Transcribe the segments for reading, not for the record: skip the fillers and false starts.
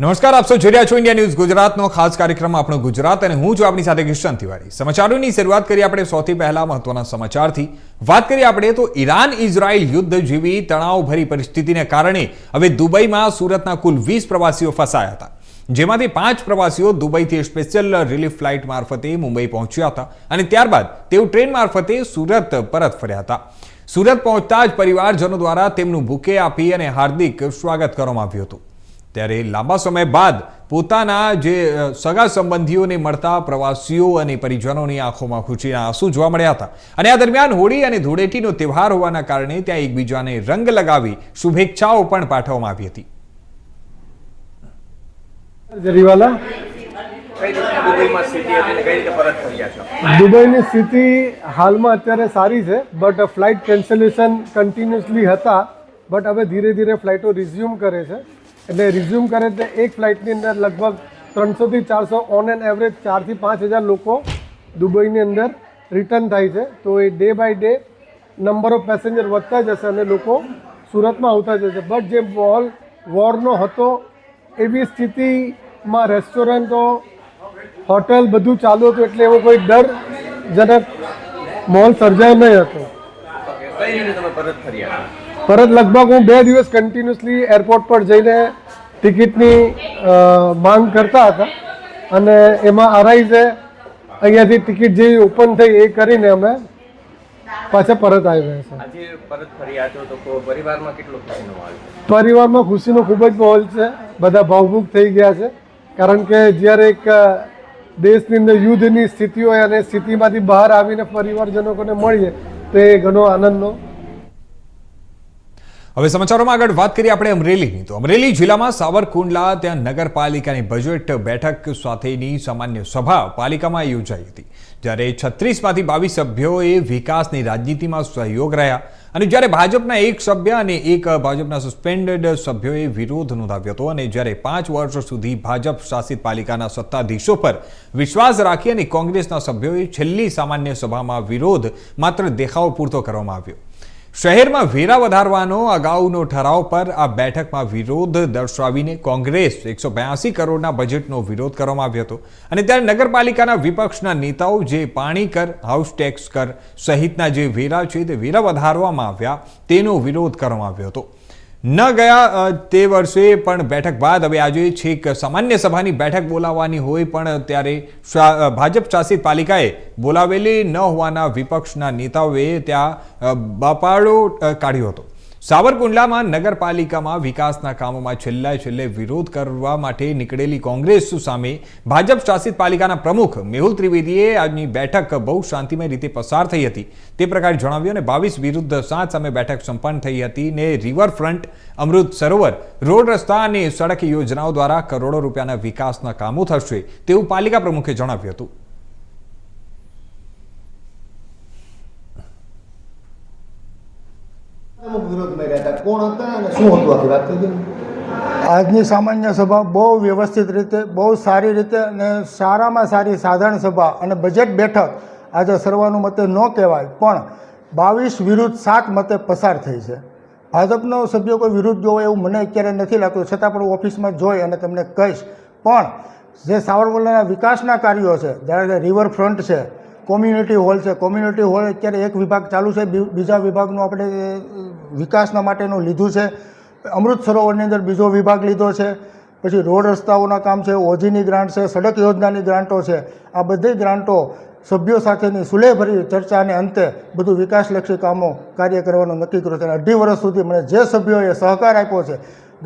નમસ્કાર, આપ સૌ જોઈ રહ્યા છો ઇન્ડિયા ન્યૂઝ ગુજરાતનો ખાસ કાર્યક્રમ આપણો ગુજરાત અને હું છું આપની સાથે કિશન તિવારી। સમાચારોની શરૂઆત કરીએ આપણે સૌથી પહેલા મહત્વના સમાચારથી। વાત કરીએ આપણે તો ઈરાન ઇઝરાયલ યુદ્ધ જેવી તણાવભરી પરિસ્થિતિને કારણે હવે દુબઈમાં સુરતના કુલ 20 પ્રવાસીઓ ફસાયા હતા, જેમાંથી 5 પ્રવાસીઓ દુબઈથી સ્પેશિયલ રિલીફ ફ્લાઇટ મારફતે મુંબઈ પહોંચ્યા હતા અને ત્યારબાદ તેઓ ટ્રેન મારફતે સુરત પરત ફર્યા હતા। સુરત પહોંચતા જ પરિવારજનો દ્વારા તેમનું બુકે આપી અને હાર્દિક સ્વાગત કરવામાં આવ્યું હતું। ત્યારે લાંબા સમય બાદ પોતાના જે સગા સંબંધીઓને મળતા પ્રવાસીઓ અને પરિજનોની આંખોમાં ખુશીના આંસુ જોવા મળ્યા હતા અને આ દરમિયાન હોળી અને ધૂળેટીનો તહેવાર હોવાના કારણે ત્યાં એકબીજાને રંગ લગાવી શુભેચ્છાઓ પણ પાઠવવામાં આવી હતી। દુબઈની સ્થિતિ હાલમાં અત્યારે સારી છે, બટ ફ્લાઇટ કેન્સલેશન કન્ટિન્યુઅસલી હતા, બટ હવે ધીરે ધીરે ફ્લાઇટો રિઝ્યુમ કરે છે। એટલે રિઝ્યુમ કરે તો એક ફ્લાઇટની અંદર લગભગ 300 થી 400 ઓન એન એવરેજ 4 થી 5,000 લોકો દુબઈની અંદર રિટર્ન થાય છે। તો એ day by day number of passenger વધતા જશે અને લોકો સુરતમાં આવતા જશે। બટ જે માહોલ વોરનો હતો એવી સ્થિતિમાં રેસ્ટોરન્ટો, હોટલ બધું ચાલુ હતું, એટલે એવો કોઈ ડરજનક માહોલ સર્જાયો નહીં હતો। પરત લગભગ હું 2 દિવસ કન્ટિન્યુઅસલી એરપોર્ટ પર જઈને ટિકિટની માંગ કરતા હતા અને એમાં અરાઈઝે અહીંયાથી ટિકિટ જે ઓપન થઈ એ કરીને અમે પાછા પરત આવ્યા છે। પરિવારમાં ખુશીનો ખૂબ જ માહોલ છે, બધા ભાવુક થઈ ગયા છે, કારણ કે જ્યારે એક દેશની અંદર યુદ્ધની સ્થિતિ હોય અને સ્થિતિમાંથી બહાર આવીને પરિવારજનોને મળીએ તો એ ઘણો આનંદનો। હવે સમાચારોમાં આગળ વાત કરીએ આપણે અમરેલીની। તો અમરેલી જિલ્લામાં સાવરકુંડલા ત્યાં નગરપાલિકાની બજેટ બેઠક સાથેની સામાન્ય સભા પાલિકામાં યોજાઈ હતી, જ્યારે 36માંથી 22 સભ્યોએ વિકાસની રાજનીતિમાં સહયોગ રહ્યા અને જ્યારે ભાજપના 1 સભ્ય અને 1 ભાજપના સસ્પેન્ડેડ સભ્યોએ વિરોધ નોંધાવ્યો હતો અને જ્યારે 5 વર્ષ સુધી ભાજપ શાસિત પાલિકાના સત્તાધીશો પર વિશ્વાસ રાખી અને કોંગ્રેસના સભ્યોએ છેલ્લી સામાન્ય સભામાં વિરોધ માત્ર દેખાવ પૂરતો કરવામાં આવ્યો। શહેરમાં વેરા વધારવાનો અગાઉનો ઠરાવ પર આ બેઠકમાં વિરોધ દર્શાવીને કોંગ્રેસ 182 કરોડના બજેટનો વિરોધ કરવામાં આવ્યો હતો અને ત્યારે નગરપાલિકાના વિપક્ષના નેતાઓ જે પાણી કર, હાઉસ ટેક્સ કર સહિતના જે વેરા છે તે વેરા વધારવામાં આવ્યા તેનો વિરોધ કરવામાં આવ્યો હતો। ન ગયા તે વર્ષે પણ બેઠક બાદ હવે આજે છેક સામાન્ય સભાની બેઠક બોલાવવાની હોય પણ ત્યારે ભાજપ શાસિત પાલિકાએ બોલાવેલી ન હોવાના વિપક્ષના નેતાઓએ ત્યાં બાપાડો કાઢ્યો હતો। સાવરકુંડલામાં નગરપાલિકામાં વિકાસના કામોમાં છેલ્લે વિરોધ કરવા માટે નીકળેલી કોંગ્રેસ સામે ભાજપ શાસિત પાલિકાના પ્રમુખ મેહુલ ત્રિવેદીએ આજની બેઠક બહુ શાંતિમય રીતે પસાર થઈ હતી તે પ્રકારે જણાવ્યું અને 22 વિરુદ્ધ 7 સામે બેઠક સંપન્ન થઈ હતી ને રિવરફ્રન્ટ, અમૃત સરોવર, રોડ રસ્તા અને સડક યોજનાઓ દ્વારા કરોડો રૂપિયાના વિકાસના કામો થશે તેવું પાલિકા પ્રમુખે જણાવ્યું હતું। આજની સામાન્ય સભા બહુ વ્યવસ્થિત રીતે, બહુ સારી રીતે અને સારામાં સારી સાધારણ સભા અને બજેટ બેઠક આજે સર્વાનુમતે ન કહેવાય પણ 22 વિરુદ્ધ 7 મતે પસાર થઈ છે। ભાજપનો સભ્યો કોઈ વિરુદ્ધ જોવો એવું મને અત્યારે નથી લાગતું, છતાં પણ ઓફિસમાં જોઈ અને તમને કહીશ। પણ જે સાવરકુંડલાના વિકાસના કાર્યો છે, જ્યારે રિવરફ્રન્ટ છે, કોમ્યુનિટી હોલ છે, કોમ્યુનિટી હોલ અત્યારે એક વિભાગ ચાલુ છે, બીજા વિભાગનું આપણે વિકાસના માટેનું લીધું છે, અમૃત સરોવરની અંદર બીજો વિભાગ લીધો છે, પછી રોડ રસ્તાઓના કામ છે, ઓજીની ગ્રાન્ટ છે, સડક યોજનાની ગ્રાન્ટો છે, આ બધી ગ્રાન્ટો સભ્યો સાથેની સુલેહભરી ચર્ચાને અંતે બધું વિકાસલક્ષી કામો કાર્ય કરવાનું નક્કી કર્યું છે। 2.5 વર્ષ સુધી મને જે સભ્યોએ સહકાર આપ્યો છે,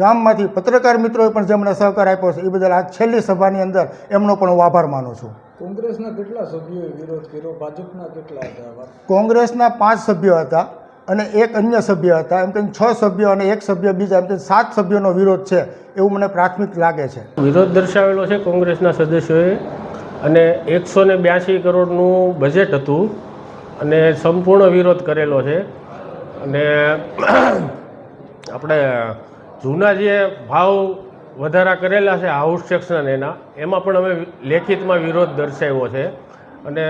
ગામમાંથી પત્રકાર મિત્રોએ પણ જે મને સહકાર આપ્યો છે, એ બદલ આ છેલ્લી સભાની અંદર એમનો પણ હું આભાર માનું છું। કોંગ્રેસના કેટલા સભ્યોએ વિરોધ કર્યો, ભાજપના કેટલા હતા? કોંગ્રેસના 5 સભ્યો હતા અને 1 અન્ય સભ્ય હતા, એમ કરીને 6 સભ્યો અને 1 સભ્ય બીજા, એમ કરીને 7 સભ્યોનો વિરોધ છે એવું મને પ્રાથમિક લાગે છે। વિરોધ દર્શાવેલો છે કોંગ્રેસના સદસ્યોએ અને 182 કરોડનું બજેટ હતું અને સંપૂર્ણ વિરોધ કરેલો છે અને આપણે જૂના જે ભાવ વધારા કરેલા છે હાઉસ ટેક્સના એમાં પણ અમે લેખિતમાં વિરોધ દર્શાવ્યો છે અને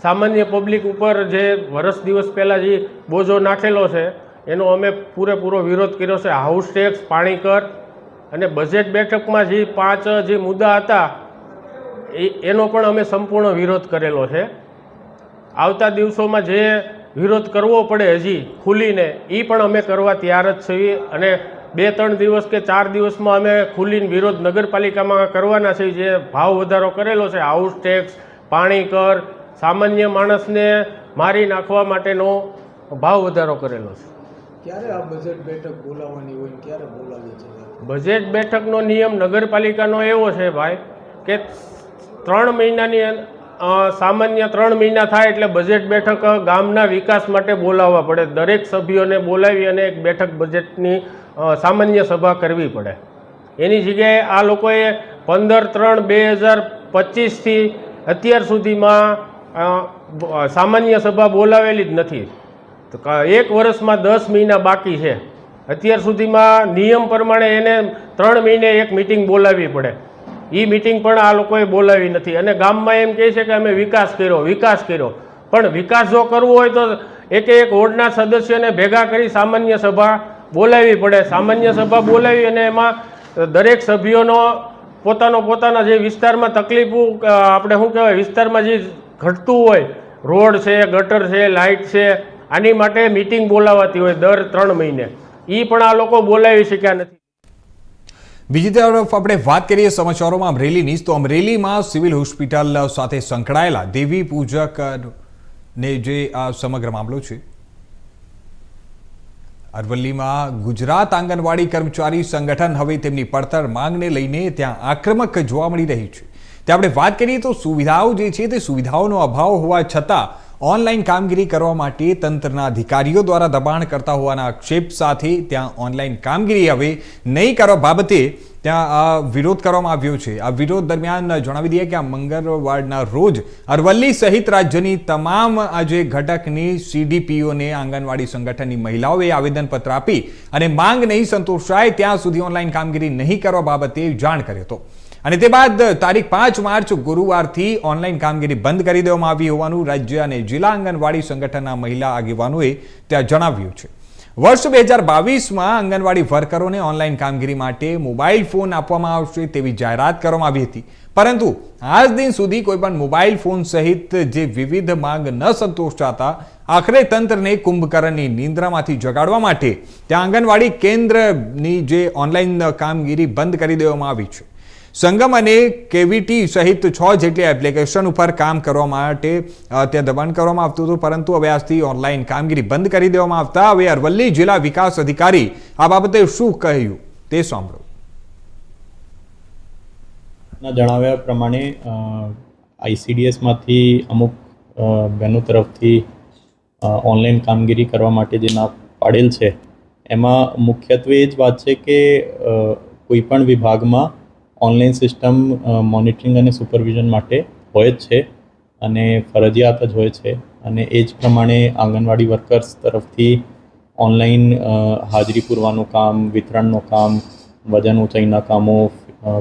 સામાન્ય પબ્લિક ઉપર જે વર્ષ દિવસ પહેલાં જે બોજો નાખેલો છે એનો અમે પૂરેપૂરો વિરોધ કર્યો છે। હાઉસ ટેક્સ, પાણી કર અને બજેટ બેઠકમાં જે 5 જે મુદ્દા હતા એનો પણ અમે સંપૂર્ણ વિરોધ કરેલો છે. આવતા દિવસોમાં જે વિરોધ કરવો પડે હજી ખુલીને એ પણ અમે કરવા તૈયાર જ છીએ અને 2-3 દિવસ કે 4 દિવસમાં અમે ખુલીને વિરોધ નગરપાલિકામાં કરવાના છે. જે ભાવ વધારો કરેલો છે, હાઉસ ટેક્સ, પાણી કર, સામાન્ય માણસને મારી નાખવા માટેનો ભાવ વધારો કરેલો છે. ક્યારે આ બજેટ બેઠક બોલાવવાની હોય ને ક્યારે બોલાવી છે? બજેટ બેઠકનો નિયમ નગરપાલિકાનો એવો છે ભાઈ કે 3 મહિનાની સામાન્ય 3 મહિના થાય એટલે બજેટ બેઠક ગામના વિકાસ માટે બોલાવવા પડે. દરેક સભ્યોને બોલાવી અને એક બેઠક બજેટની સામાન્ય સભા કરવી પડે. એની જગ્યાએ આ લોકોએ 15/3/2025થી અત્યાર સુધીમાં સામાન્ય સભા બોલાવેલી જ નથી. તો 1 વર્ષમાં 10 મહિના બાકી છે. અત્યાર સુધીમાં નિયમ પ્રમાણે એને 3 મહિને એક મિટિંગ બોલાવવી પડે. એ મિટિંગ પણ આ લોકોએ બોલાવી નથી અને ગામમાં એમ કહે છે કે અમે વિકાસ કર્યો. પણ વિકાસ જો કરવો હોય તો એક વોર્ડના સદસ્યોને ભેગા કરી સામાન્ય સભા બોલાવવી પડે. સામાન્ય સભા બોલાવી અને એમાં દરેક સભ્યોનો પોતાના જે વિસ્તારમાં તકલીફો આપણે શું કહેવાય વિસ્તારમાં જે ઘટતું હોય, રોડ છે, ગટર છે, લાઇટ છે, આની માટે મિટિંગ બોલાવાતી હોય દર 3 મહિને. એ પણ આ લોકો બોલાવી શક્યા નથી. બીજી તરફ આપણે વાત કરીએ સમાચારોમાં અમરેલીની, તો અમરેલીમાં સિવિલ હોસ્પિટલ સાથે સંકળાયેલા દેવી પૂજક ને જે આ સમગ્ર મામલો છે. અરવલ્લીમાં ગુજરાત આંગણવાડી કર્મચારી સંગઠન હવે તેમની પડતર માંગને લઈને ત્યાં આક્રમક જોવા મળી રહી છે. તે આપણે વાત કરીએ તો સુવિધાઓ જે છે તે સુવિધાઓનો અભાવ હોવા છતાં ઓનલાઈન કામગીરી કરવા માટે તંત્રના અધિકારીઓ દ્વારા દબાણ કરતા હોવાના આક્ષેપ સાથે ત્યાં ઓનલાઈન કામગીરી હવે નહીં કરવા બાબતે ત્યાં વિરોધ કરવામાં આવ્યો છે. આ વિરોધ દરમિયાન જણાવી દઈએ કે આ મંગળવારના રોજ અરવલ્લી સહિત રાજ્યની તમામ આજે ઘટકની CDPOને આંગણવાડી સંગઠનની મહિલાઓએ આવેદનપત્ર આપી અને માંગ નહીં સંતોષાય ત્યાં સુધી ઓનલાઈન કામગીરી નહીં કરવા બાબતે જાણ કર્યો હતો. અને તે બાદ તારીખ 5 માર્ચ ગુરુવારથી ઓનલાઈન કામગીરી બંધ કરી દેવામાં આવી હોવાનું રાજ્ય અને જિલ્લા આંગણવાડી સંગઠનના મહિલા આગેવાનોએ ત્યાં જણાવ્યું છે. વર્ષ 2022માં આંગણવાડી વર્કરોને ઓનલાઈન કામગીરી માટે મોબાઈલ ફોન આપવામાં આવશે તેવી જાહેરાત કરવામાં આવી હતી, પરંતુ આજ દિન સુધી કોઈ પણ મોબાઈલ ફોન સહિત જે વિવિધ માંગ ન સંતોષાતા આખરે તંત્રને કુંભકર્ણની નિંદ્રામાંથી જગાડવા માટે ત્યાં આંગણવાડી કેન્દ્રની જે ઓનલાઈન કામગીરી બંધ કરી દેવામાં આવી છે. સંગમ અને કેવીટી સહિત 6 જેટલી એપ્લિકેશન ઉપર કામ કરવા માટે ત્યાં દબાણ કરવામાં આવતું હતું, પરંતુ હવે આજથી ઓનલાઈન કામગીરી બંધ કરી દેવામાં આવતા હવે અરવલ્લી જિલ્લા વિકાસ અધિકારી આ બાબતે શું કહ્યું તે સાંભળો. જણાવ્યા પ્રમાણે ICDSમાંથી અમુક બહેનો તરફથી ઓનલાઈન કામગીરી કરવા માટે જે ના પાડેલ છે એમાં મુખ્યત્વે એ જ વાત છે કે કોઈ પણ વિભાગમાં ઓનલાઈન સિસ્ટમ મોનિટરિંગ અને સુપરવિઝન માટે હોય જ છે અને ફરજિયાત જ હોય છે. અને એ જ પ્રમાણે આંગણવાડી વર્કર્સ તરફથી ઓનલાઈન હાજરી પૂરવાનું કામ, વિતરણનું કામ, વજન ઊંચાઈના કામો,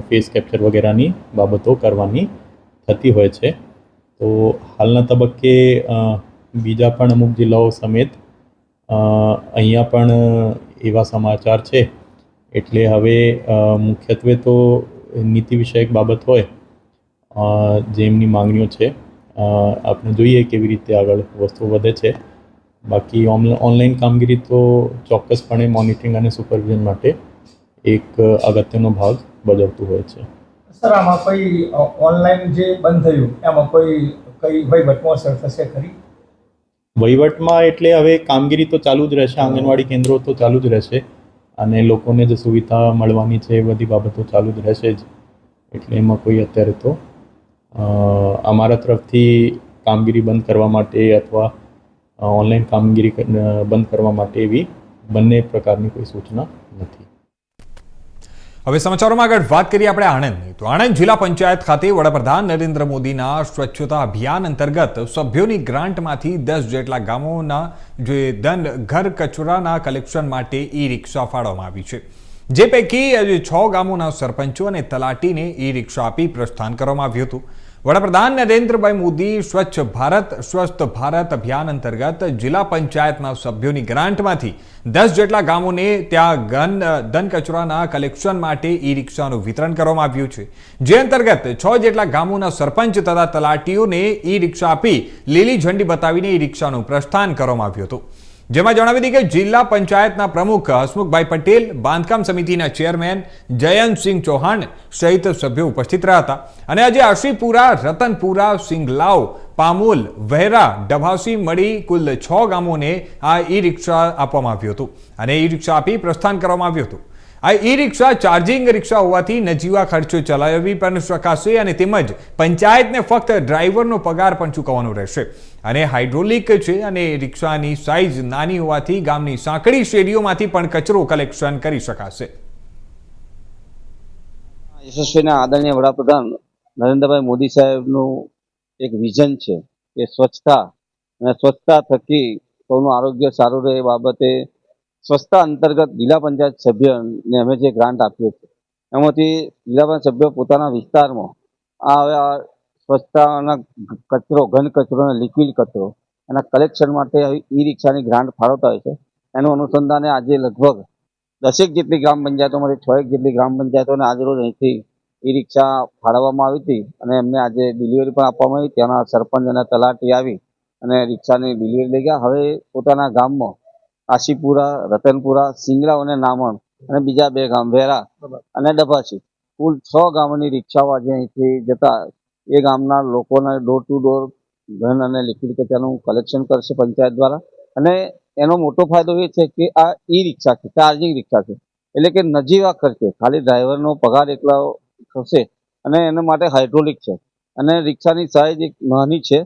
ફેસ કેપ્ચર વગેરેની બાબતો કરવાની થતી હોય છે. તો હાલના તબક્કે બીજા પણ અમુક જિલ્લાઓ સમેત અહીંયા પણ એવા સમાચાર છે. એટલે હવે મુખ્યત્વે તો નીતિ વિષયક બાબત હોય જેમની માંગણીઓ છે આપણે જોઈએ કેવી રીતે આગળ વસ્તુ વધે છે. બાકી ઓનલાઈન કામગીરી તો ચોક્કસપણે મોનિટરિંગ અને સુપરવિઝન માટે એક અગત્યનો ભાગ ભજવતું હોય છે. સર, આમાં કોઈ ઓનલાઈન જે બંધ થયું એમાં કઈ વહીવટમાં અસર થશે ખરી? વહીવટમાં એટલે હવે કામગીરી તો ચાલુ જ રહેશે, આંગણવાડી કેન્દ્રો તો ચાલુ જ રહેશે અને લોકોને જે સુવિધા મળવાની છે એ બધી બાબતો ચાલુ જ રહેશે જ. એટલે એમાં કોઈ અત્યારે તો અમારા તરફથી કામગીરી બંધ કરવા માટે અથવા ઓનલાઈન કામગીરી બંધ કરવા માટે એવી બંને પ્રકારની કોઈ સૂચના નથી. હવે સમાચારોમાં આગળ વાત કરીએ આપણે આણંદની, તો આણંદ જિલ્લા પંચાયત ખાતે વડાપ્રધાન નરેન્દ્ર મોદીના સ્વચ્છતા અભિયાન અંતર્ગત સભ્યોની ગ્રાન્ટમાંથી 10 જેટલા ગામોના જે ઘર કચરાના કલેક્શન માટે ઈ રિક્ષા ફાળવવામાં આવી છે. જે પૈકી 6 ગામોના સરપંચો અને તલાટીને ઈ રિક્ષા આપી પ્રસ્થાન કરવામાં આવ્યું હતું. વડાપ્રધાન નરેન્દ્રભાઈ મોદી સ્વચ્છ ભારત સ્વસ્થ ભારત અભિયાન અંતર્ગત જિલ્લા પંચાયતના સભ્યોની ગ્રાન્ટમાંથી 10 જેટલા ગામોને ત્યાં ઘન કચરાના કલેક્શન માટે ઈ રિક્ષાનું વિતરણ કરવામાં આવ્યું છે. જે અંતર્ગત 6 જેટલા ગામોના સરપંચ તથા તલાટીઓને ઈ રિક્ષા આપી લીલી ઝંડી બતાવીને ઈ રિક્ષાનું પ્રસ્થાન કરવામાં આવ્યું હતું. જેમાં જણાવી દીધું કે જિલ્લા પંચાયતના પ્રમુખ હસમુખભાઈ પટેલ, બાંધકામ સમિતિના ચેરમેન જયંતસિંહ ચૌહાણ સહિત સભ્યો ઉપસ્થિત રહ્યા હતા. અને આજે આશીપુરા, રતનપુરા, સિંગલાવ, પામોલ, વહેરા, ડભાસી મળી કુલ 6 ગામોને આ ઈ રિક્ષા આપવામાં આવ્યું હતું અને ઈ રિક્ષા આપી પ્રસ્થાન કરવામાં આવ્યું હતું. આ ઈ રિક્ષા ચાર્જિંગ રિક્ષા હોવાથી નજીવા ખર્ચો ચલાવી પણ શકાશે અને તેમજ પંચાયતને ફક્ત ડ્રાઈવરનો પગાર પણ ચૂકવવાનો રહેશે અને હાઇડ્રોલિક છે અને રિક્ષાની સાઇઝ નાની હોવાથી ગામની સાંકડી શેરીઓમાંથી પણ કચરો કલેક્શન કરી શકાશે. યશસ્વીના આદરણીય વડાપ્રધાન નરેન્દ્રભાઈ મોદી સાહેબનું એક વિઝન છે કે સ્વચ્છતા અને સ્વચ્છતા થકી સૌનું આરોગ્ય સારું રહે એ બાબતે સ્વચ્છતા અંતર્ગત જિલ્લા પંચાયત સભ્યને અમે જે ગ્રાન્ટ આપીએ છીએ એમાંથી જિલ્લા પંચાયત સભ્યો પોતાના વિસ્તારમાં આ સ્વચ્છતાના કચરો, ઘન કચરો અને લિક્વિડ કચરો એના કલેક્શન માટે ઈ રિક્ષાની ગ્રાન્ટ ફાળવતા હોય છે. એનું અનુસંધાને આજે લગભગ 10 જેટલી ગ્રામ પંચાયતોમાંથી 6 જેટલી ગ્રામ પંચાયતોને આજરોજ અહીંથી ઈ રિક્ષા ફાળવવામાં આવી હતી અને એમને આજે ડિલિવરી પણ આપવામાં આવી. ત્યાંના સરપંચ અને તલાટી આવી અને રિક્ષાની ડિલિવરી લઈ ગયા. હવે પોતાના ગામમાં આશીપુરા, રતનપુરા, સિંગરાવ અને નામણ અને બીજા 2 ગામ વેરા અને ડભાસી કુલ 6 ગામોની રિક્ષાઓ આજે અહીંથી જતા એ ગામના લોકોને ડોર ટુ ડોર ઘન અને લિક્વિડ કચરાનું કલેક્શન કરશે પંચાયત દ્વારા. અને એનો મોટો ફાયદો એ છે કે આ ઈ રિક્ષા છે, ચાર્જિંગ રિક્ષા છે, એટલે કે નજીવા ખર્ચે ખાલી ડ્રાઈવરનો પગાર એકલા થશે અને એના માટે હાઇડ્રોલિક છે અને રિક્ષાની સાઇઝ એક નાની છે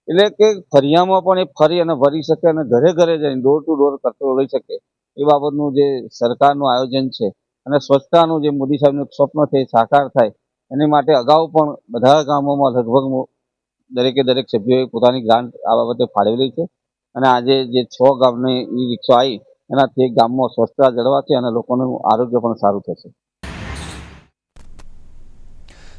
એટલે કે ફરિયામાં પણ એ ફરી અને ભરી શકે અને ઘરે ઘરે જઈને ડોર ટુ ડોર કચરો લઈ શકે એ બાબતનું જે સરકારનું આયોજન છે અને સ્વચ્છતાનું જે મોદી સાહેબનું સ્વપ્ન છે એ સાકાર થાય એની માટે અગાઉ પણ બધા ગામોમાં લગભગ દરેક સભ્યોએ પોતાની ગ્રાન્ટ આ બાબતે ફાળવેલી છે અને આજે જે 6 ગામની ઈ રિક્ષા આવી એનાથી ગામમાં સ્વચ્છતા જળવાશે અને લોકોનું આરોગ્ય પણ સારું થશે.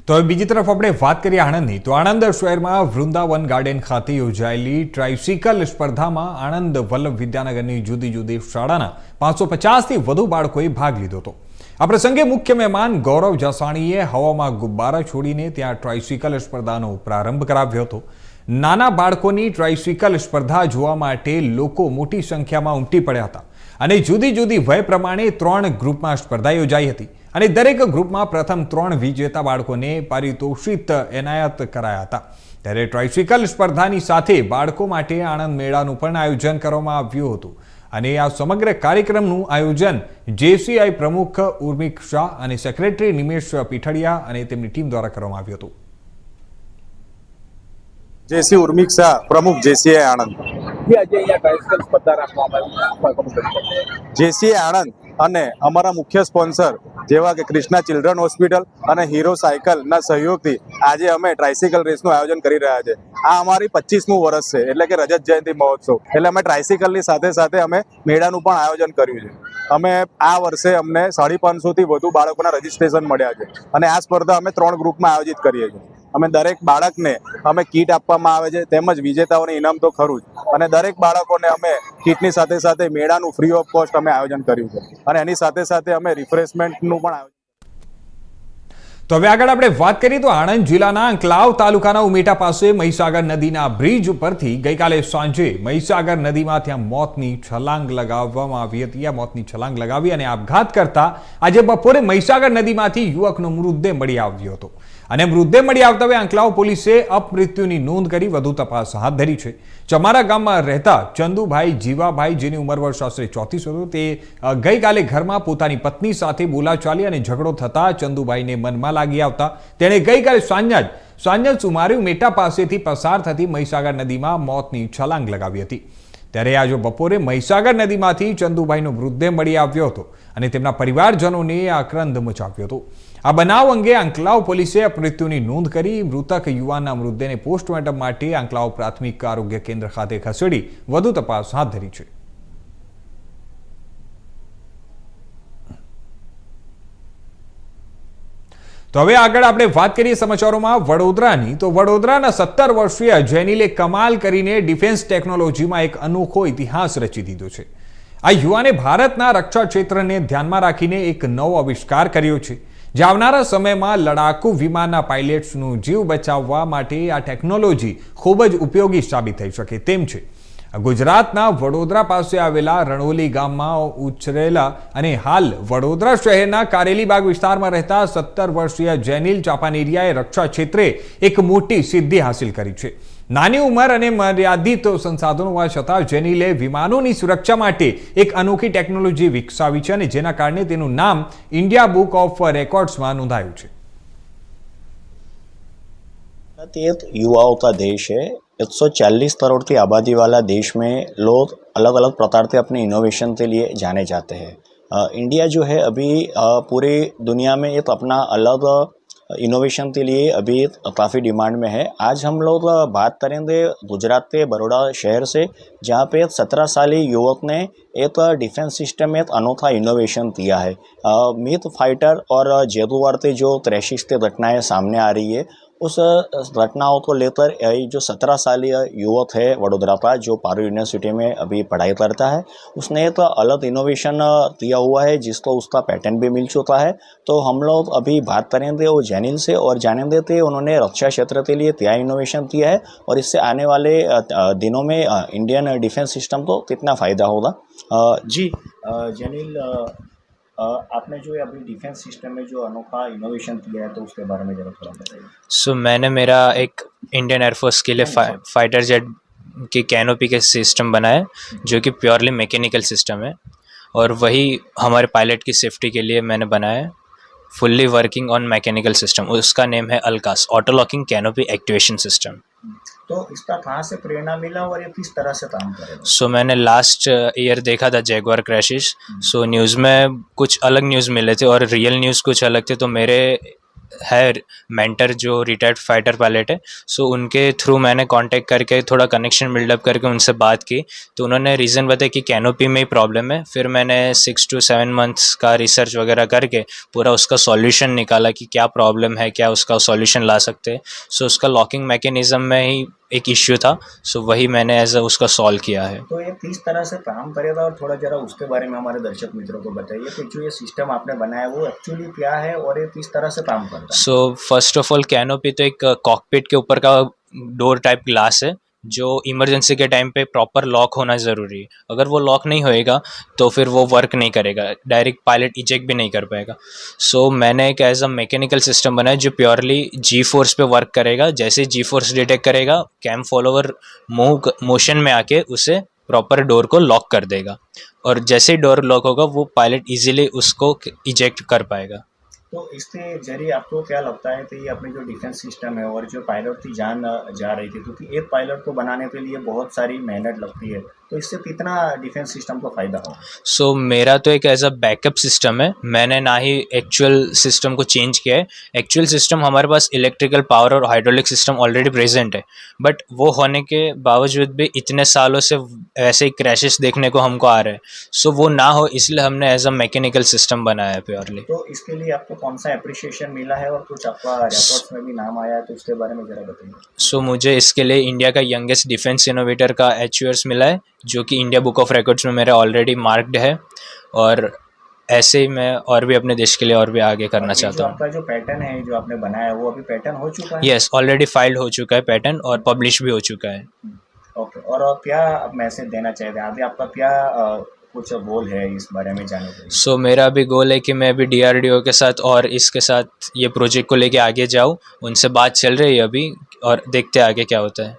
તો હવે બીજી તરફ આપણે વાત કરીએ આણંદની. તો આણંદ શહેરમાં વૃંદાવન ગાર્ડન ખાતે યોજાયેલી ટ્રાઇસિકલ સ્પર્ધામાં આણંદ વલ્લભ વિદ્યાનગરની જુદી જુદી શાળાના 550થી વધુ બાળકોએ ભાગ લીધો હતો. આ પ્રસંગે મુખ્ય મહેમાન ગૌરવ જસાણીએ હવામાં ગુબ્બારા છોડીને ત્યાં ટ્રાઇસિકલ સ્પર્ધાનો પ્રારંભ કરાવ્યો હતો. નાના બાળકોની ટ્રાઇસિકલ સ્પર્ધા જોવા માટે લોકો મોટી સંખ્યામાં ઉમટી પડ્યા હતા અને જુદી જુદી વય પ્રમાણે 3 ગ્રુપમાં સ્પર્ધા યોજાઈ હતી અને દરેક ગ્રુપમાં પ્રથમ 3 વિજેતા બાળકોને પારિતોષિક એનાયત કરાયા હતા. ત્યારે ટ્રાઇસિકલ સ્પર્ધાની સાથે બાળકો માટે આણંદ મેળાનું પણ આયોજન કરવામાં આવ્યું હતું અને આ સમગ્ર કાર્યક્રમનું આયોજન જેસીઆઈ પ્રમુખ ઉર્મિક શાહ અને સેક્રેટરી નિમેશ પીઠડિયા અને તેમની ટીમ દ્વારા કરવામાં આવ્યું હતું. જેસી ઉર્મિક શાહ, પ્રમુખ જેસીઆઈ આણંદ. જેસીઆઈ આણંદ અને અમારા મુખ્ય સ્પોન્સર જેવા કે કૃષ્ણા ચિલ્ડ્રન હોસ્પિટલ અને હીરો સાયકલના સહયોગથી આજે અમે ટ્રાઇસિકલ રેસનું આયોજન કરી રહ્યા છે. આ અમારી 25મું વર્ષ છે એટલે કે રજત જયંતિ મહોત્સવ. એટલે અમે ટ્રાઇસિકલની સાથે સાથે અમે મેળાનું પણ આયોજન કર્યું છે. અમે આ વર્ષે અમને 550થી વધુ બાળકોના રજીસ્ટ્રેશન મળ્યા છે અને આ સ્પર્ધા અમે 3 ગ્રુપમાં આયોજિત કરીએ છીએ. અમે દરેક બાળકને અમે કીટ આપવામાં આવે છે તેમજ વિજેતાઓને ઇનામ તો ખરું જ અને દરેક બાળકોને અમે કીટની સાથે સાથે મેળાનું ફ્રી ઓફ કોસ્ટ અમે આયોજન કર્યું છે અને એની સાથે સાથે અમે રિફ્રેશમેન્ટનું પણ આયોજન. તો હવે આગળ આપણે વાત કરીએ તો આણંદ જિલ્લાના અંકલાવ તાલુકાના ઉમેટા પાસે મહીસાગર નદીના બ્રિજ પરથી ગઈકાલે સાંજે મહીસાગર નદીમાં ત્યાં મોતની છલાંગ લગાવવામાં આવી હતી. આ મોતની છલાંગ લગાવી અને આપઘાત કરતા આજે બપોરે મહીસાગર નદીમાંથી યુવકનો મૃતદેહ મળી આવ્યો હતો અને મૃતદેહ મળી આવતા હવે અંકલાવ પોલીસે અપમૃત્યુની નોંધ કરી વધુ તપાસ હાથ ધરી છે. ચમારા ગામમાં રહેતા ચંદુભાઈ જીવાભાઈ, જેની ઉંમર વર્ષ આશરે 34 હતો, તે ગઈકાલે ઘરમાં પોતાની પત્ની સાથે બોલાચાલી અને ઝઘડો થતા ચંદુભાઈને મનમાં લાગી આવતા તેણે ગઈકાલે સાંજના સુમારે ઉમેટા પાસેથી પસાર થતી મહીસાગર નદીમાં મોતની છલાંગ લગાવી હતી. ત્યારે આજે બપોરે મહીસાગર નદીમાંથી ચંદુભાઈનો મૃતદેહ મળી આવ્યો હતો અને તેમના પરિવારજનોને આક્રંદ મચાવ્યો હતો. આ બનાવ અંગે અંકલાવ પોલીસે અપમૃત્યુની નોંધ કરી મૃતક યુવાનના મૃતદેહને પોસ્ટમોર્ટમ માટે અંકલાવ પ્રાથમિક આરોગ્ય કેન્દ્ર ખાતે ખસેડી વધુ તપાસ હાથ ધરી છે. તો હવે આગળ આપણે વાત કરીએ સમાચારોમાં વડોદરાની. તો વડોદરાના 17 વર્ષીય જેનિલે કમાલ કરીને ડિફેન્સ ટેકનોલોજીમાં એક અનોખો ઇતિહાસ રચી દીધો છે. આ યુવાને ભારતના રક્ષા ક્ષેત્રને ધ્યાનમાં રાખીને એક નવો આવિષ્કાર કર્યો છે, જે આવનારા સમયમાં લડાકુ વિમાનના પાયલટ્સનું જીવ બચાવવા માટે આ ટેકનોલોજી ખૂબ જ ઉપયોગી સાબિત થઈ શકે તેમ છે. ગુજરાતના વડોદરા પાસે આવેલા રણોલી ગામમાં ઉછરેલા અને હાલ વડોદરા શહેરના કારેલીબાગ વિસ્તારમાં રહેતા 17 વર્ષીય જેનિલ ચાપાનેરિયાએ રક્ષા ક્ષેત્રે એક મોટી સિદ્ધિ હાંસિલ કરી છે. નાની ઉંમર અને મર્યાદિત સંસાધનો હોવા છતાં જેનિલે વિમાનોની સુરક્ષા માટે એક અનોખી ટેકનોલોજી વિકસાવી છે અને જેના કારણે તેનું નામ ઇન્ડિયા બુક ઓફ રેકોર્ડ્સમાં નોંધાયું છે. भारत एक युवाओं का देश है. 140 करोड़ की आबादी वाला देश में लोग अलग अलग प्रकार के अपने इनोवेशन के लिए जाने जाते हैं. इंडिया जो है अभी पूरी दुनिया में एक अपना अलग इनोवेशन के लिए अभी काफ़ी डिमांड में है. आज हम लोग बात करेंगे गुजरात के बड़ौदा शहर से, जहाँ पे 17 साली युवक ने एक डिफेंस सिस्टम में एक अनोखा इनोवेशन किया है. मिथ फाइटर और जेगुआर के जो क्रैशिश की घटनाएँ सामने आ रही है, उस घटनाओं को लेकर ये जो 17 सालीय युवक है वडोदरा का, जो पारू यूनिवर्सिटी में अभी पढ़ाई करता है, उसने एक अलग इनोवेशन किया हुआ है जिसको उसका पेटेंट भी मिल चुका है. तो हम लोग अभी बात करेंगे वो जेनिल से और जानेंगे कि उन्होंने रक्षा क्षेत्र के लिए क्या इनोवेशन किया है और इससे आने वाले दिनों में इंडियन डिफेंस सिस्टम को कितना फ़ायदा होगा. जी जेनिल, आपने जो अभी डिफेंस सिस्टम में जो अनोखा इनोवेशन किया है तो उसके बारे में जरा थोड़ा बताइए. मैंने मेरा एक इंडियन एयरफोर्स के लिए फाइटर जेट की कैनोपी के सिस्टम बनाया, जो कि प्योरली मैकेनिकल सिस्टम है, और वही हमारे पायलट की सेफ्टी के लिए मैंने बनाया है. Fully working on mechanical system. उसका नेम है ALCAS, auto locking canopy activation system. तो इसका कहाँ से प्रेरणा मिला और ये किस तरह से काम करेगा? मैंने लास्ट ईयर देखा था जैगुआर क्रैशेस. न्यूज़ में कुछ अलग न्यूज़ मिले थे और रियल न्यूज़ कुछ अलग थे. तो मेरे है मेंटर जो रिटायर्ड फाइटर पायलट है, उनके थ्रू मैंने कांटेक्ट करके थोड़ा कनेक्शन बिल्डअप करके उनसे बात की. तो उन्होंने रीज़न बताया कि कैनोपी में ही प्रॉब्लम है. फिर मैंने 6 to 7 मंथ्स का रिसर्च वगैरह करके पूरा उसका सॉल्यूशन निकाला कि क्या प्रॉब्लम है, क्या उसका सॉल्यूशन ला सकते हैं. उसका लॉकिंग मैकेनिज़्म में ही एक इश्यू था, वही मैंने उसका सॉल्व किया है. तो ये किस तरह से काम करेगा और थोड़ा जरा उसके बारे में हमारे दर्शक मित्रों को बताइए कि जो ये सिस्टम आपने बनाया वो एक्चुअली क्या है और ये किस तरह से काम करता है. फर्स्ट ऑफ ऑल कैनोपी तो एक कॉकपिट के ऊपर का डोर टाइप ग्लास है, जो इमरजेंसी के टाइम पे प्रॉपर लॉक होना ज़रूरी है. अगर वो लॉक नहीं होएगा तो फिर वो वर्क नहीं करेगा, डायरेक्ट पायलट इजेक्ट भी नहीं कर पाएगा. मैंने एक एज अ मैकेनिकल सिस्टम बनाया जो प्योरली जी फोर्स पे वर्क करेगा. जैसे जी फोर्स डिटेक्ट करेगा, कैम फॉलोवर मोशन में आके उसे प्रॉपर डोर को लॉक कर देगा, और जैसे ही डोर लॉक होगा वो पायलट इजीली उसको इजेक्ट कर पाएगा. तो इसके जरिए आपको क्या लगता है कि ये अपनी जो डिफेंस सिस्टम है और जो पायलट की जान जा रही थी, क्योंकि एक पायलट को बनाने के लिए बहुत सारी मेहनत लगती है, तो इससे कितना डिफेंस सिस्टम को फ़ायदा हो? मेरा तो एक एज अ बैकअप सिस्टम है. मैंने ना ही एक्चुअल सिस्टम को चेंज किया है. एक्चुअल सिस्टम हमारे पास इलेक्ट्रिकल पावर और हाइड्रोलिक सिस्टम ऑलरेडी प्रेजेंट है, बट वो होने के बावजूद भी इतने सालों से ऐसे ही क्रैशेस देखने को हमको आ रहे हैं. वो ना हो इसलिए हमने एज अ मैकेनिकल सिस्टम बनाया है प्योरली. तो इसके लिए आपको कौन सा अप्रिशिएशन मिला है और कुछ आपका रिपोर्ट्स में भी नाम आया है, तो उसके बारे में जरा बताइए. मुझे इसके लिए इंडिया का यंगेस्ट डिफेंस इनोवेटर का HURS मिला है, जो कि इंडिया बुक ऑफ रिकॉर्ड्स में मेरा ऑलरेडी मार्क्ड है, और ऐसे ही मैं और भी अपने देश के लिए और भी आगे करना चाहता हूँ. आपका जो पैटर्न है जो आपने बनाया है वो अभी पैटर्न हो चुका है? यस, ऑलरेडी फाइल्ड हो चुका है पैटर्न और पब्लिश भी हो चुका है. ओके. और क्या मैसेज देना चाहते हैं आगे, आपका क्या कुछ गोल है इस बारे में जाने के लिए? मेरा अभी गोल है कि मैं अभी DRDO के साथ और इसके साथ ये प्रोजेक्ट को लेके आगे जाऊँ. उनसे बात चल रही है अभी, और देखते हैं आगे क्या होता है.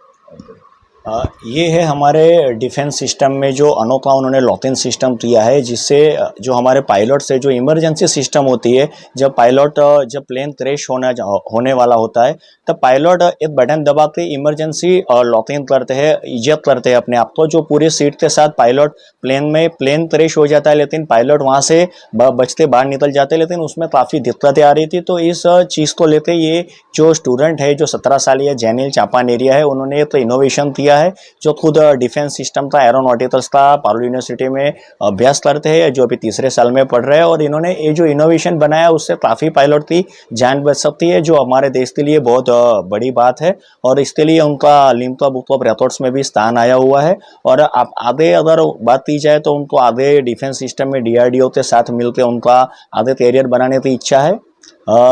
ये है हमारे डिफेंस सिस्टम में जो अनोखा उन्होंने लॉकिंग सिस्टम किया है, जिससे जो हमारे पायलट से जो इमरजेंसी सिस्टम होती है, जब प्लेन क्रैश होने वाला होता है, तब पायलट एक बटन दबा के इमरजेंसी लॉकिंग करते हैं, इजेक्ट करते हैं अपने आप को, जो पूरी सीट के साथ पायलट प्लेन क्रैश हो जाता है, लेकिन पायलट वहाँ से बचते बाहर निकल जाते हैं, लेकिन उसमें काफ़ी दिक्कतें आ रही थी. तो इस चीज़ को लेकर ये जो स्टूडेंट है, जो 17 सालीय जेनिल चापानेरिया है, उन्होंने एक इनोवेशन किया है, जो खुद डिफेंस सिस्टम था, एरोनॉटिकल्स था, पारुल यूनिवर्सिटी में अभ्यास करते हैं, जो अभी तीसरे साल में पढ़ रहे हैं। और इन्होंने ये जो इनोवेशन बनाया उससे काफ़ी पायलट की जान बच सकती है, जो हमारे देश के लिए बहुत बड़ी बात है। और इसके लिए उनका लिम्का बुक ऑफ रिकॉर्ड्स में भी स्थान आया हुआ है। और आप आधे अगर बात की जाए तो उनको आधे डिफेंस सिस्टम में DRDO के साथ मिलकर उनका आधे कैरियर बनाने की इच्छा है।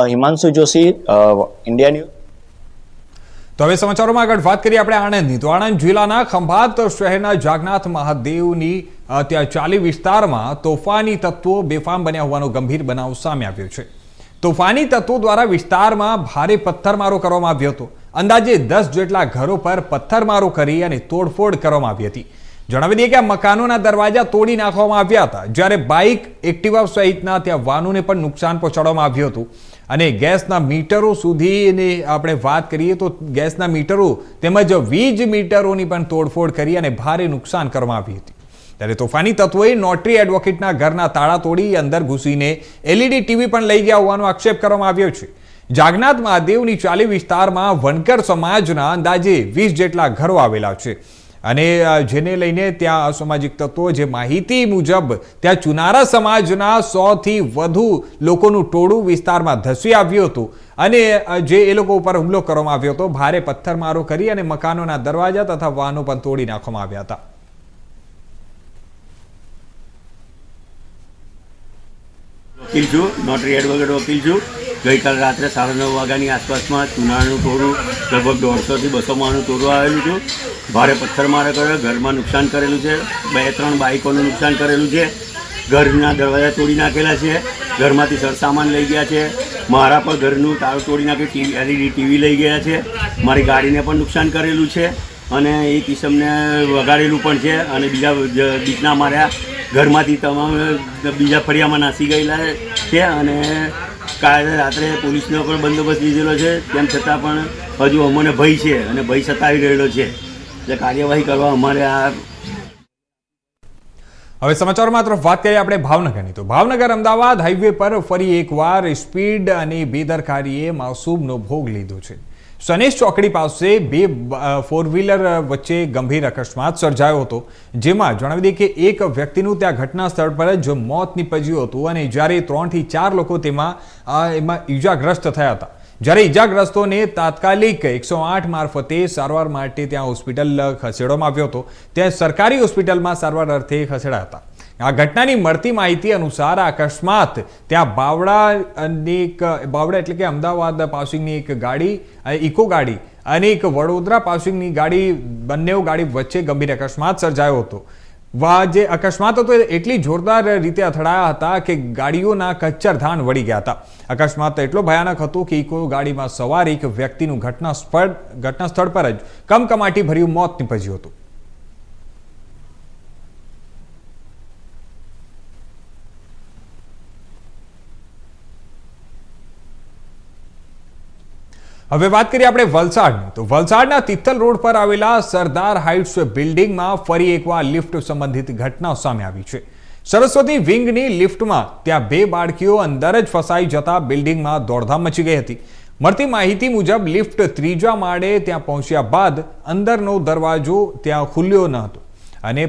Himanshu Joshi, India news. તો હવે સમાચારોમાં આગળ વાત કરીએ આપણે આણંદની. તો આણંદ જિલ્લાના ખંભાત શહેરના જાગનાથ મહાદેવની ત્યાં ચાલી વિસ્તારમાં તોફાની તત્વો બેફામ બન્યા હોવાનો ગંભીર બનાવ સામે આવ્યો છે. તોફાની તત્વો દ્વારા વિસ્તારમાં ભારે પથ્થરમારો કરવામાં આવ્યો હતો. અંદાજે 10 જેટલા ઘરો પર પથ્થરમારો કરી અને તોડફોડ કરવામાં આવી હતી. જણાવી દઈએ કે આ મકાનોના દરવાજા તોડી નાખવામાં આવ્યા હતા, જ્યારે બાઇક, એક્ટિવા સહિતના ત્યાં વાહનોને પણ નુકસાન પહોંચાડવામાં આવ્યું હતું. અને ગેસના મીટરો સુધીની આપણે વાત કરીએ તો ગેસના મીટરો તેમજ વીજ મીટરોની પણ તોડફોડ કરી અને ભારે નુકસાન કરવામાં આવી હતી. ત્યારે તોફાની તત્વોએ નોટરી એડવોકેટના ઘરના તાળા તોડી અંદર ઘૂસીને LED TV પણ લઈ ગયા હોવાનો આક્ષેપ કરવામાં આવ્યો છે. જાગનાથ મહાદેવની ચાલી વિસ્તારમાં વનકર સમાજના અંદાજે 20 જેટલા ઘરો આવેલા છે. અને જેને લઈને ત્યાં અસામાજિક તત્વો જે માહિતી મુજબ ત્યાં ચુનારા સમાજના 100થી વધુ લોકોનું ટોળું વિસ્તારમાં ધસી આવ્યું હતું અને જે એ લોકો ઉપર હુમલો કરવામાં આવ્યો હતો. ભારે પથ્થરમારો કરી અને મકાનોના દરવાજા તથા વાહનો પણ તોડી નાખવામાં આવ્યા હતા. વકીલ છું, નોટરી એડવોકેટ વકીલ છું. ગઈકાલ રાત્રે 9:30 વાગ્યાની આસપાસમાં ચુનારાનું ટોળું લગભગ 150 થી 200 માણસનું ટોળું આવેલું હતું. ભારે પથ્થરમારા કર્યો, ઘરમાં નુકસાન કરેલું છે, 2-3 બાઇકોનું નુકસાન કરેલું છે, ઘરના દરવાજા તોડી નાખેલા છે, ઘરમાંથી સરસામાન લઈ ગયા છે, મારા પણ ઘરનું તાળું તોડી નાખ્યું, LED TV લઈ ગયા છે, મારી ગાડીને પણ નુકસાન કરેલું છે અને એક કિસમને વગાડેલું પણ છે અને બીજા બીજના માર્યા ઘરમાંથી તમામ બીજા ફળિયામાં નાસી ગયેલા છે. અને કાલે રાત્રે પોલીસનો પણ બંદોબસ્ત લીધેલો છે, તેમ છતાં પણ હજુ અમને ભય છે અને ભય સતાવી રહેલો છે, એટલે કાર્યવાહી કરવા અમારે આ. હવે સમાચારમાં તરફ વાત કરીએ આપણે ભાવનગરની. તો ભાવનગર અમદાવાદ હાઈવે પર ફરી એકવાર સ્પીડ અને બેદરકારીએ માસૂમનો ભોગ લીધો છે. સનેશ ચોકડી પાસે 2 4 વ્હીલર વચ્ચે ગંભીર અકસ્માત સર્જાયો હતો, જેમાં જણાવી દઈએ કે એક વ્યક્તિનું ત્યાં ઘટના સ્થળ પર જ મોત નીપજ્યું હતું અને જ્યારે 3 થી 4 લોકો એમાં ઈજાગ્રસ્ત થયા હતા. જ્યારે ઈજાગ્રસ્તોને તાત્કાલિક 108 મારફતે સારવાર માટે ત્યાં હોસ્પિટલ ખસેડવામાં આવ્યો હતો. ત્યાં સરકારી હોસ્પિટલમાં સારવાર અર્થે ખસેડાયા હતા. આ ઘટનાની મળતી માહિતી અનુસાર આ અકસ્માત ત્યાં બાવડા એટલે કે અમદાવાદ પાસિંગની એક ગાડી, ઇકો ગાડી અને એક વડોદરા પાસિંગની ગાડી, બંને ગાડી વચ્ચે ગંભીર અકસ્માત સર્જાયો હતો. જે અકસ્માત હતો એટલી જોરદાર રીતે અથડાયા હતા કે ગાડીઓના કચ્ચરધાન વળી ગયા હતા. અકસ્માત એટલો ભયાનક હતો કે ઇકો ગાડીમાં સવાર એક વ્યક્તિનું ઘટના સ્થળ પર જ કમકમાટી ભર્યું મોત નીપજ્યું હતું. હવે વાત કરીએ આપણે વલસાડની. તો વલસાડના તિથલ રોડ પર આવેલા સરદાર હાઇટ્સ બિલ્ડિંગમાં ફરી એકવાર લિફ્ટ સંબંધિત ઘટના સામે આવી છે. સરસ્વતી વિંગની લિફ્ટમાં ત્યાં 2 બાળકીઓ અંદર જ ફસાઈ જતા બિલ્ડિંગમાં દોડધામ મચી ગઈ હતી. મળતી માહિતી મુજબ લિફ્ટ 3જા માળે ત્યાં પહોંચ્યા બાદ અંદરનો દરવાજો ત્યાં ખુલ્યો ન હતો અને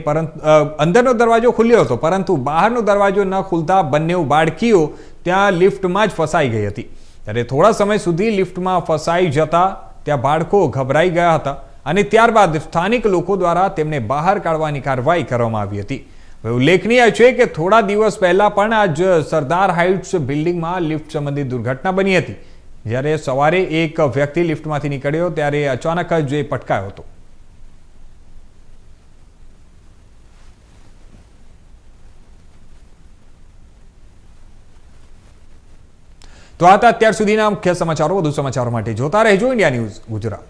અંદરનો દરવાજો ખુલ્યો હતો, પરંતુ બહારનો દરવાજો ન ખુલતા બંને બાળકીઓ ત્યાં લિફ્ટમાં જ ફસાઈ ગઈ હતી. ત્યારે થોડા સમય સુધી લિફ્ટમાં ફસાઈ જતા ત્યાં બાળકો ગભરાઈ ગયા હતા અને ત્યારબાદ સ્થાનિક લોકો દ્વારા તેમને બહાર કાઢવાની કાર્યવાહી કરવામાં આવી હતી. હવે ઉલ્લેખનીય છે કે થોડા દિવસ પહેલા પણ આ જ સરદાર હાઇટ્સ બિલ્ડિંગમાં લિફ્ટ સંબંધિત દુર્ઘટના બની હતી, જ્યારે સવારે એક વ્યક્તિ લિફ્ટમાંથી નીકળ્યો ત્યારે અચાનક જ એ પટકાયો હતો. તો આ હતા અત્યાર સુધીના મુખ્ય સમાચારો. વધુ સમાચારો માટે જોતા રહેજો ઇન્ડિયા ન્યૂઝ ગુજરાત.